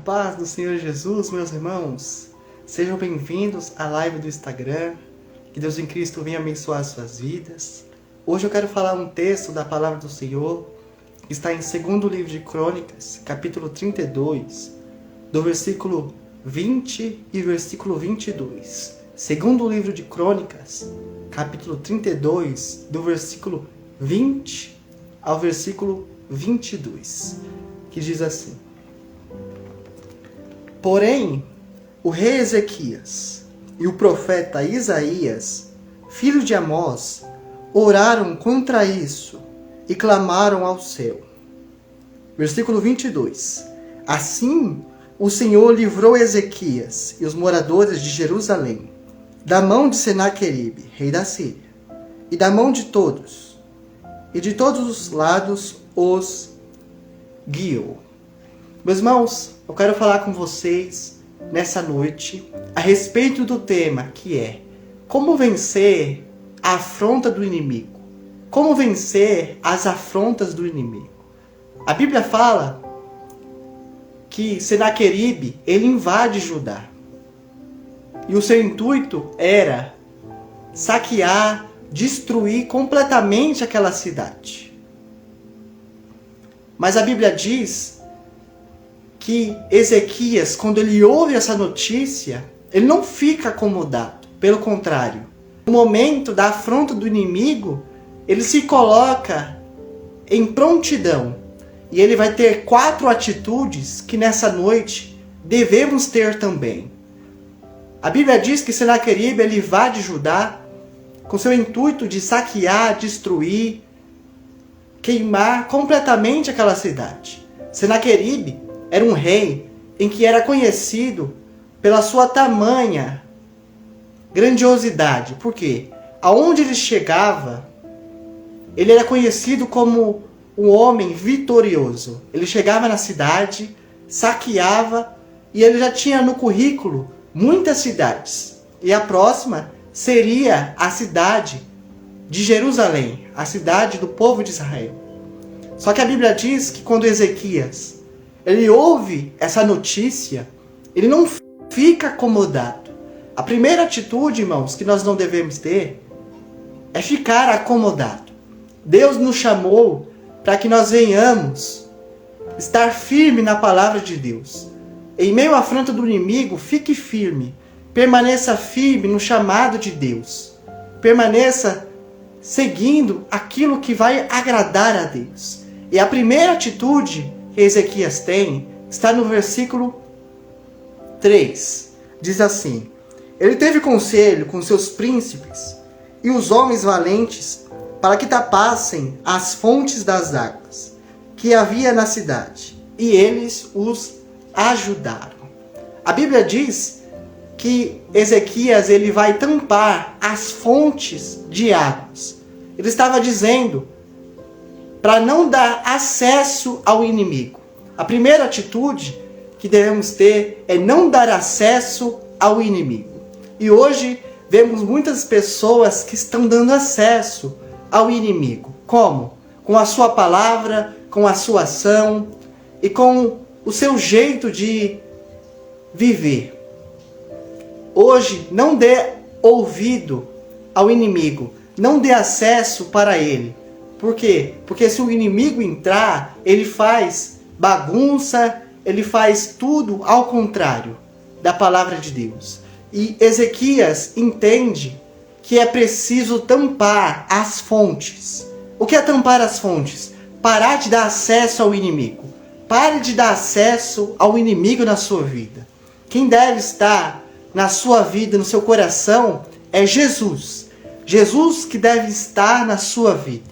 paz do Senhor Jesus, meus irmãos. Sejam bem-vindos à live do Instagram. Que Deus em Cristo venha abençoar suas vidas. Hoje eu quero falar um texto da palavra do Senhor, que está em 2º livro de Crônicas, capítulo 32, do versículo 20 e versículo 22. 2º livro de Crônicas, capítulo 32, do versículo 20 ao versículo 22, que diz assim: Porém, o rei Ezequias e o profeta Isaías, filho de Amós, oraram contra isso e clamaram ao céu. Versículo 22. Assim, o Senhor livrou Ezequias e os moradores de Jerusalém da mão de Senaqueribe, rei da Síria, e da mão de todos, e de todos os lados os guiou. Meus irmãos, eu quero falar com vocês nessa noite a respeito do tema que é como vencer a afronta do inimigo. Como vencer as afrontas do inimigo. A Bíblia fala que Senaqueribe, ele invade Judá. E o seu intuito era saquear, destruir completamente aquela cidade. Mas a Bíblia diz que Ezequias, quando ele ouve essa notícia, ele não fica acomodado. Pelo contrário, no momento da afronta do inimigo, ele se coloca em prontidão. E ele vai ter 4 atitudes que nessa noite devemos ter também. A Bíblia diz que Senaqueribe ele invade Judá com seu intuito de saquear, destruir, queimar completamente aquela cidade. Senaqueribe era um rei em que era conhecido pela sua tamanha grandiosidade. Por quê? Aonde ele chegava, ele era conhecido como um homem vitorioso. Ele chegava na cidade, saqueava, e ele já tinha no currículo muitas cidades. E a próxima seria a cidade de Jerusalém, a cidade do povo de Israel. Só que a Bíblia diz que quando Ezequias ele ouve essa notícia, ele não fica acomodado. A primeira atitude, irmãos, que nós não devemos ter é ficar acomodado. Deus nos chamou para que nós venhamos estar firme na palavra de Deus. Em meio à afronta do inimigo, fique firme. Permaneça firme no chamado de Deus. Permaneça seguindo aquilo que vai agradar a Deus. E a primeira atitude que Ezequias tem está no versículo 3. Diz assim: Ele teve conselho com seus príncipes e os homens valentes para que tapassem as fontes das águas que havia na cidade, e eles os ajudaram. A Bíblia diz que Ezequias ele vai tampar as fontes de águas. Ele estava dizendo para não dar acesso ao inimigo. A primeira atitude que devemos ter é não dar acesso ao inimigo. E hoje vemos muitas pessoas que estão dando acesso ao inimigo. Como? Com a sua palavra, com a sua ação e com o seu jeito de viver. Hoje, não dê ouvido ao inimigo. Não dê acesso para ele. Por quê? Porque se o inimigo entrar, ele faz bagunça, ele faz tudo ao contrário da palavra de Deus. E Ezequias entende que é preciso tampar as fontes. O que é tampar as fontes? Parar de dar acesso ao inimigo. Pare de dar acesso ao inimigo na sua vida. Quem deve estar na sua vida, no seu coração, é Jesus. Jesus que deve estar na sua vida.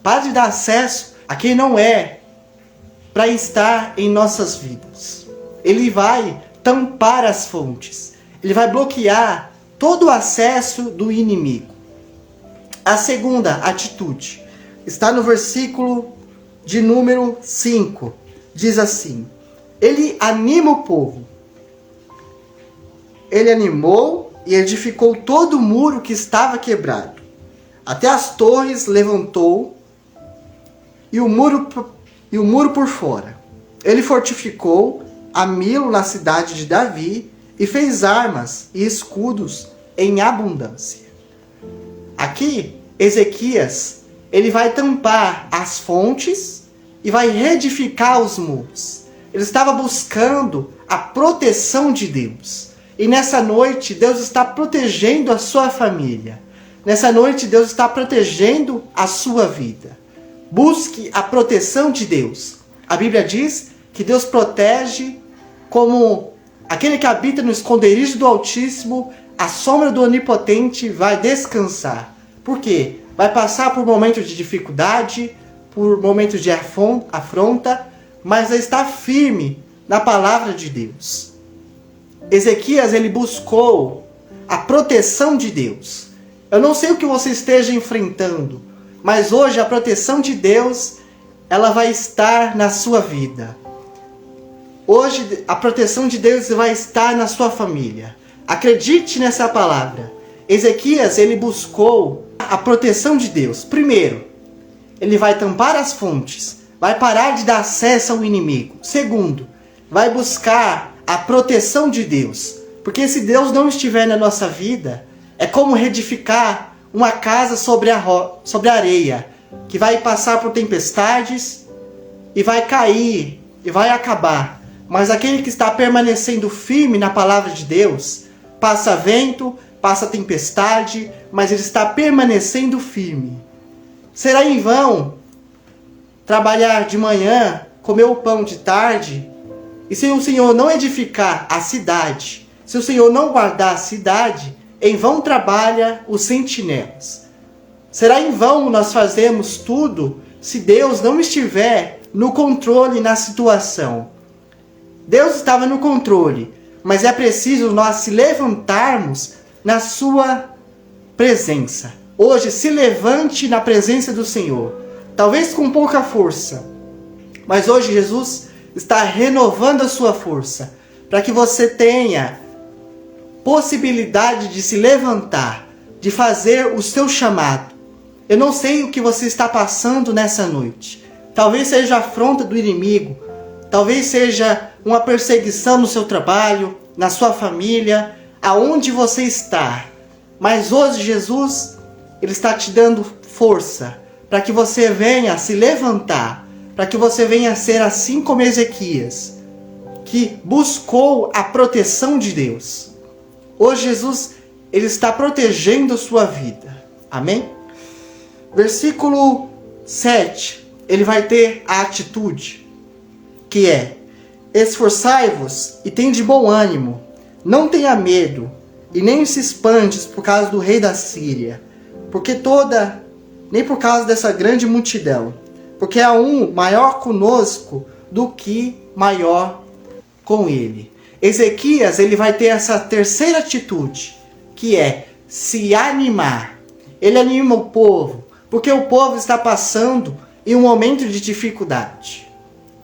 Pare de dar acesso a quem não é para estar em nossas vidas. Ele vai tampar as fontes. Ele vai bloquear todo o acesso do inimigo. A segunda atitude está no versículo de número 5. Diz assim: Ele anima o povo. Ele animou e edificou todo o muro que estava quebrado. Até as torres levantou e o muro por fora. Ele fortificou a Milo na cidade de Davi e fez armas e escudos em abundância. Aqui, Ezequias, ele vai tampar as fontes e vai reedificar os muros. Ele estava buscando a proteção de Deus. E nessa noite, Deus está protegendo a sua família. Nessa noite, Deus está protegendo a sua vida. Busque a proteção de Deus. A Bíblia diz que Deus protege como aquele que habita no esconderijo do Altíssimo, a sombra do Onipotente vai descansar. Por quê? Vai passar por momentos de dificuldade, por momentos de afronta, mas vai estar firme na palavra de Deus. Ezequias, ele buscou a proteção de Deus. Eu não sei o que você esteja enfrentando, mas hoje a proteção de Deus, ela vai estar na sua vida. Hoje a proteção de Deus vai estar na sua família. Acredite nessa palavra. Ezequias, ele buscou a proteção de Deus. Primeiro, ele vai tampar as fontes, vai parar de dar acesso ao inimigo. Segundo, vai buscar a proteção de Deus. Porque se Deus não estiver na nossa vida, é como reedificar uma casa sobre a areia, que vai passar por tempestades e vai cair e vai acabar. Mas aquele que está permanecendo firme na palavra de Deus, passa vento, passa tempestade, mas ele está permanecendo firme. Será em vão trabalhar de manhã, comer o pão de tarde, e se o Senhor não edificar a cidade, se o Senhor não guardar a cidade, em vão trabalha os sentinelas. Será em vão nós fazemos tudo se Deus não estiver no controle na situação. Deus estava no controle, mas é preciso nós se levantarmos na sua presença. Hoje, se levante na presença do Senhor, talvez com pouca força, mas hoje Jesus está renovando a sua força, para que você tenha possibilidade de se levantar, de fazer o seu chamado. Eu não sei o que você está passando nessa noite. Talvez seja a afronta do inimigo, talvez seja uma perseguição no seu trabalho, na sua família, aonde você está. Mas hoje Jesus, ele está te dando força para que você venha se levantar, para que você venha ser assim como Ezequias, que buscou a proteção de Deus. Hoje Jesus, ele está protegendo a sua vida. Amém? Versículo 7, ele vai ter a atitude, que é: esforçai-vos e tende bom ânimo, não tenha medo, e nem se espantes por causa do rei da Síria, nem por causa dessa grande multidão, porque há um maior conosco do que maior com ele. Ezequias, ele vai ter essa terceira atitude, que é se animar. Ele anima o povo, porque o povo está passando em um momento de dificuldade,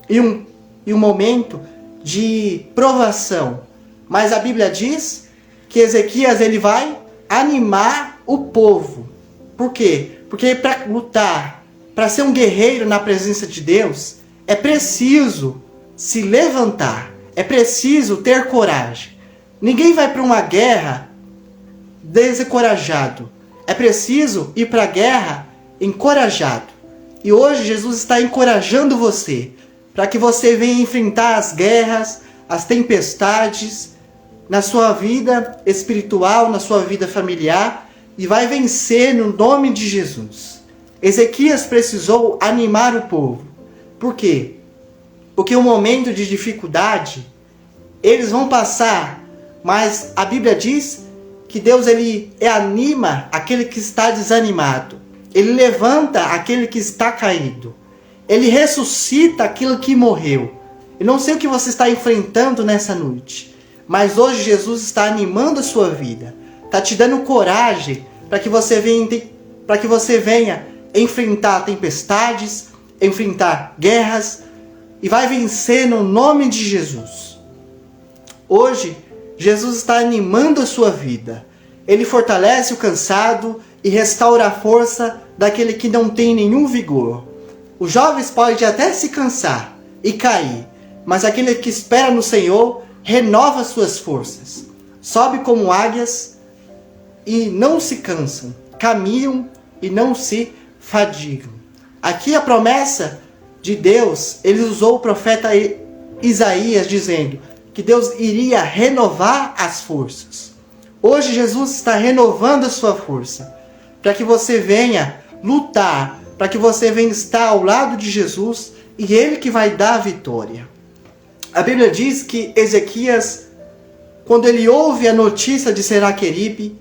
em um momento de provação. Mas a Bíblia diz que Ezequias, ele vai animar o povo. Por quê? Porque para lutar, para ser um guerreiro na presença de Deus, é preciso se levantar, é preciso ter coragem. Ninguém vai para uma guerra desencorajado. É preciso ir para a guerra encorajado. E hoje Jesus está encorajando você, para que você venha enfrentar as guerras, as tempestades, na sua vida espiritual, na sua vida familiar, e vai vencer no nome de Jesus. Ezequias precisou animar o povo. Por quê? Porque um momento de dificuldade, eles vão passar, mas a Bíblia diz que Deus, ele anima aquele que está desanimado. Ele levanta aquele que está caído. Ele ressuscita aquilo que morreu. Eu não sei o que você está enfrentando nessa noite, mas hoje Jesus está animando a sua vida. Está te dando coragem para que você venha enfrentar tempestades, enfrentar guerras e vai vencer no nome de Jesus. Hoje, Jesus está animando a sua vida. Ele fortalece o cansado e restaura a força daquele que não tem nenhum vigor. Os jovens podem até se cansar e cair, mas aquele que espera no Senhor renova suas forças. Sobe como águias e não se cansam, caminham e não se fadigam. Aqui a promessa de Deus, ele usou o profeta Isaías dizendo que Deus iria renovar as forças. Hoje Jesus está renovando a sua força, para que você venha lutar, para que você venha estar ao lado de Jesus e Ele que vai dar a vitória. A Bíblia diz que Ezequias, quando ele ouve a notícia de Senaqueribe,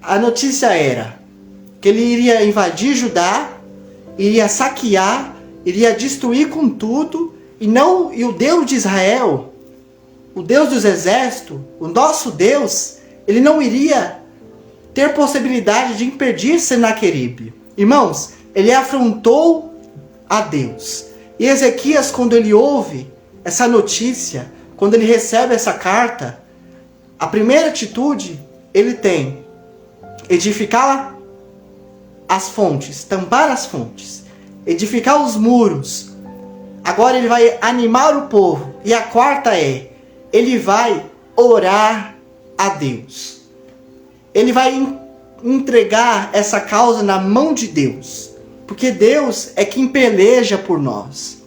a notícia era que ele iria invadir Judá, iria saquear, iria destruir com tudo, e o Deus de Israel, o Deus dos exércitos, o nosso Deus, ele não iria ter possibilidade de impedir Senaqueribe. Irmãos, ele afrontou a Deus. E Ezequias, quando ele ouve essa notícia, quando ele recebe essa carta, a primeira atitude ele tem: edificar as fontes, tampar as fontes, edificar os muros. Agora ele vai animar o povo. E a quarta é: ele vai orar a Deus. Ele vai entregar essa causa na mão de Deus. Porque Deus é quem peleja por nós.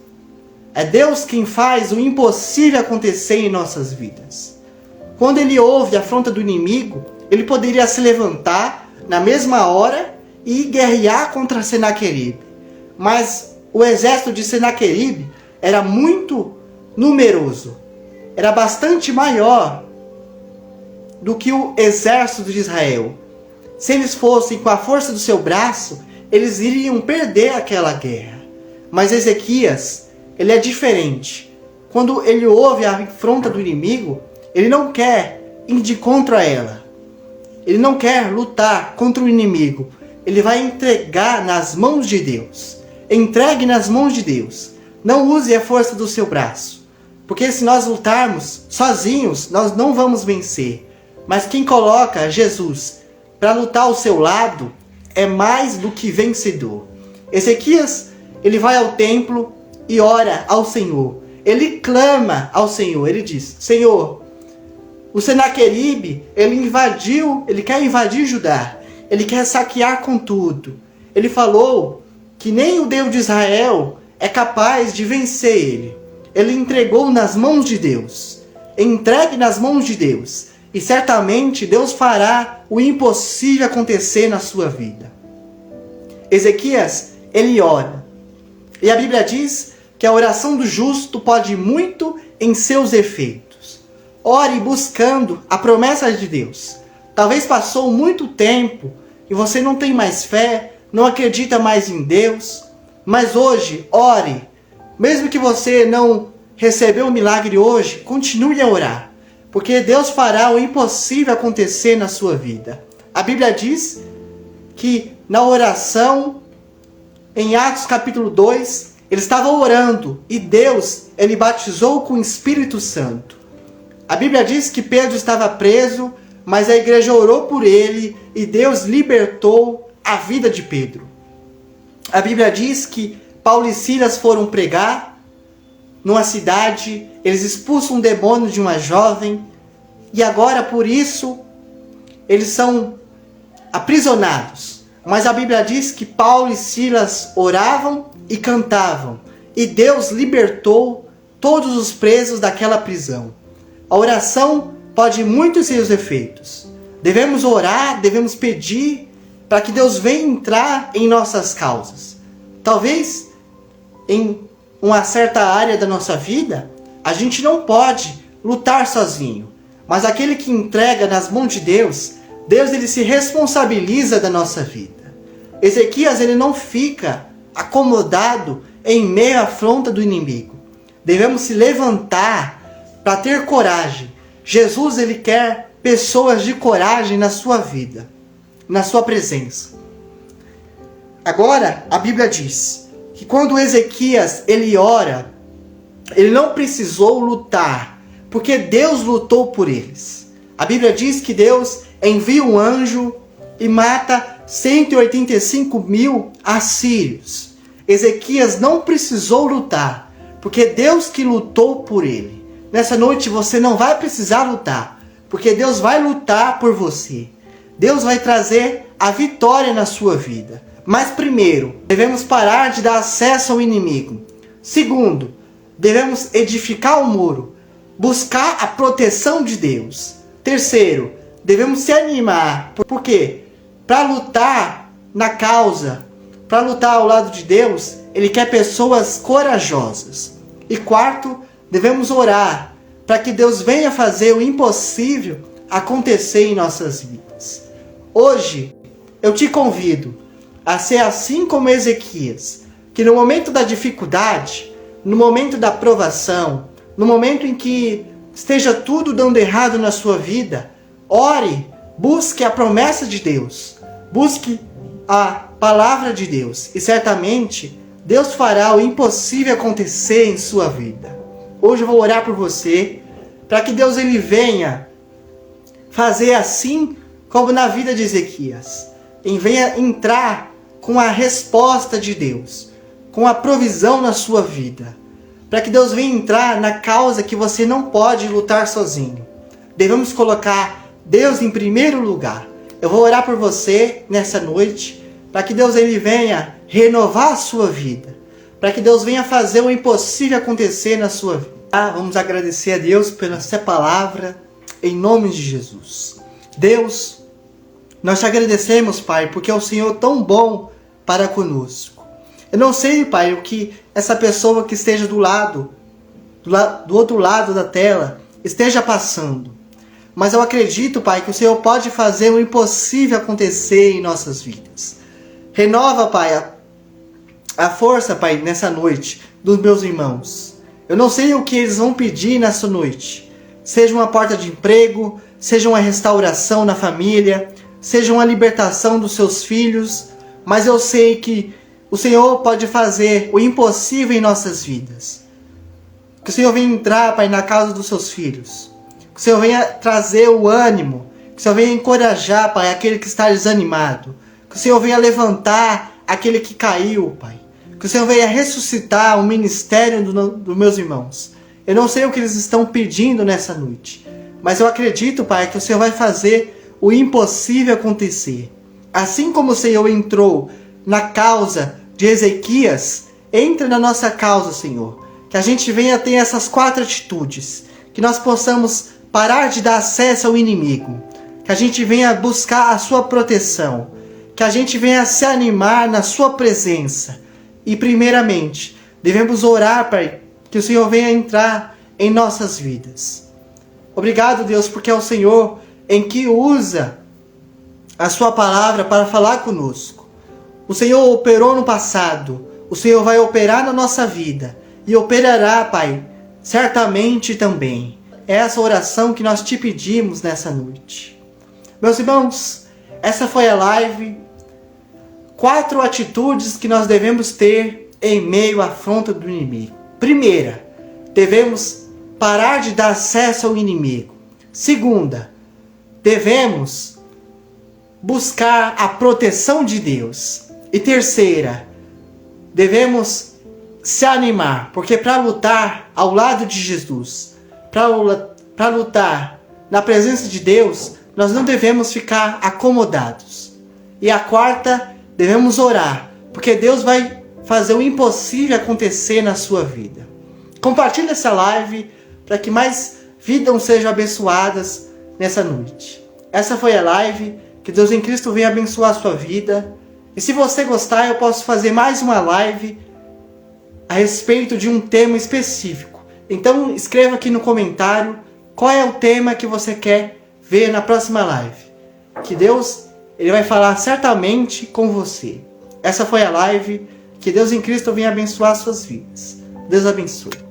É Deus quem faz o impossível acontecer em nossas vidas. Quando ele ouve a afronta do inimigo, ele poderia se levantar na mesma hora e guerrear contra Senaqueribe. Mas o exército de Senaqueribe era muito numeroso. Era bastante maior do que o exército de Israel. Se eles fossem com a força do seu braço, eles iriam perder aquela guerra. Mas Ezequias, ele é diferente. Quando ele ouve a afronta do inimigo, ele não quer ir contra ela. Ele não quer lutar contra o inimigo. Ele vai entregar nas mãos de Deus. Entregue nas mãos de Deus. Não use a força do seu braço. Porque se nós lutarmos sozinhos, nós não vamos vencer. Mas quem coloca Jesus para lutar ao seu lado é mais do que vencedor. Ezequias, ele vai ao templo e ora ao Senhor. Ele clama ao Senhor. Ele diz: Senhor, o Senaqueribe, ele quer invadir Judá. Ele quer saquear com tudo. Ele falou que nem o Deus de Israel é capaz de vencer ele. Ele entregou nas mãos de Deus. Entregue nas mãos de Deus. E certamente Deus fará o impossível acontecer na sua vida. Ezequias, ele ora. E a Bíblia diz que a oração do justo pode muito em seus efeitos. Ore buscando a promessa de Deus. Talvez passou muito tempo e você não tem mais fé, não acredita mais em Deus. Mas hoje, ore. Mesmo que você não recebeu o milagre hoje, continue a orar. Porque Deus fará o impossível acontecer na sua vida. A Bíblia diz que na oração, em Atos capítulo 2, ele estava orando e Deus, ele batizou com o Espírito Santo. A Bíblia diz que Pedro estava preso, mas a igreja orou por ele e Deus libertou a vida de Pedro. A Bíblia diz que Paulo e Silas foram pregar numa cidade, eles expulsam um demônio de uma jovem, e agora por isso eles são aprisionados. Mas a Bíblia diz que Paulo e Silas oravam e cantavam, e Deus libertou todos os presos daquela prisão. A oração pode muito ser os efeitos. Devemos orar, devemos pedir para que Deus venha entrar em nossas causas. Talvez em uma certa área da nossa vida, a gente não pode lutar sozinho. Mas aquele que entrega nas mãos de Deus, Deus ele se responsabiliza da nossa vida. Ezequias ele não fica acomodado em meio à afronta do inimigo. Devemos se levantar para ter coragem. Jesus ele quer pessoas de coragem na sua vida, na sua presença. Agora a Bíblia diz que quando Ezequias ele ora, ele não precisou lutar, porque Deus lutou por eles. A Bíblia diz que Deus envia um anjo e mata 185 mil assírios. Ezequias não precisou lutar, porque Deus que lutou por ele. Nessa noite você não vai precisar lutar, porque Deus vai lutar por você. Deus vai trazer a vitória na sua vida. Mas primeiro, devemos parar de dar acesso ao inimigo. Segundo, devemos edificar o muro, buscar a proteção de Deus. Terceiro, devemos se animar. Por quê? Para lutar na causa, para lutar ao lado de Deus, Ele quer pessoas corajosas. E quarto, devemos orar para que Deus venha fazer o impossível acontecer em nossas vidas. Hoje, eu te convido a ser assim como Ezequias, que no momento da dificuldade, no momento da provação, no momento em que esteja tudo dando errado na sua vida, ore, busque a promessa de Deus, busque a palavra de Deus, e certamente Deus fará o impossível acontecer em sua vida. Hoje eu vou orar por você, para que Deus ele venha fazer assim como na vida de Ezequias, e venha entrar com a resposta de Deus, com a provisão na sua vida, para que Deus venha entrar na causa que você não pode lutar sozinho. Devemos colocar Deus em primeiro lugar. Eu vou orar por você nessa noite, para que Deus ele venha renovar a sua vida, para que Deus venha fazer o impossível acontecer na sua vida. Vamos agradecer a Deus pela essa palavra, em nome de Jesus. Deus, nós te agradecemos, Pai, porque é o Senhor tão bom para conosco. Eu não sei, Pai, o que essa pessoa que esteja do outro lado da tela, esteja passando. Mas eu acredito, Pai, que o Senhor pode fazer o impossível acontecer em nossas vidas. Renova, Pai, a força, Pai, nessa noite, dos meus irmãos. Eu não sei o que eles vão pedir nessa noite. Seja uma porta de emprego, seja uma restauração na família, seja uma libertação dos seus filhos, mas eu sei que o Senhor pode fazer o impossível em nossas vidas. Que o Senhor venha entrar, Pai, na casa dos seus filhos. Que o Senhor venha trazer o ânimo. Que o Senhor venha encorajar, Pai, aquele que está desanimado. Que o Senhor venha levantar aquele que caiu, Pai. Que o Senhor venha ressuscitar o ministério dos meus irmãos. Eu não sei o que eles estão pedindo nessa noite, mas eu acredito, Pai, que o Senhor vai fazer o impossível acontecer. Assim como o Senhor entrou na causa de Ezequias, entra na nossa causa, Senhor. Que a gente venha ter essas 4 atitudes. Que nós possamos parar de dar acesso ao inimigo. Que a gente venha buscar a sua proteção. Que a gente venha se animar na sua presença. E primeiramente, devemos orar, Pai, que o Senhor venha entrar em nossas vidas. Obrigado, Deus, porque é o Senhor em que usa a sua palavra para falar conosco. O Senhor operou no passado, o Senhor vai operar na nossa vida e operará, Pai, certamente também. É essa oração que nós te pedimos nessa noite. Meus irmãos, essa foi a live. 4 atitudes que nós devemos ter em meio à afronta do inimigo. Primeira, devemos parar de dar acesso ao inimigo. Segunda, devemos buscar a proteção de Deus. E terceira, devemos se animar, porque para lutar ao lado de Jesus, para lutar na presença de Deus, nós não devemos ficar acomodados. E a quarta, devemos orar, porque Deus vai fazer o impossível acontecer na sua vida. Compartilhe essa live para que mais vidas sejam abençoadas nessa noite. Essa foi a live. Que Deus em Cristo venha abençoar a sua vida. E se você gostar, eu posso fazer mais uma live a respeito de um tema específico. Então escreva aqui no comentário qual é o tema que você quer ver na próxima live. Que Deus ele vai falar certamente com você. Essa foi a live. Que Deus em Cristo venha abençoar suas vidas. Deus abençoe.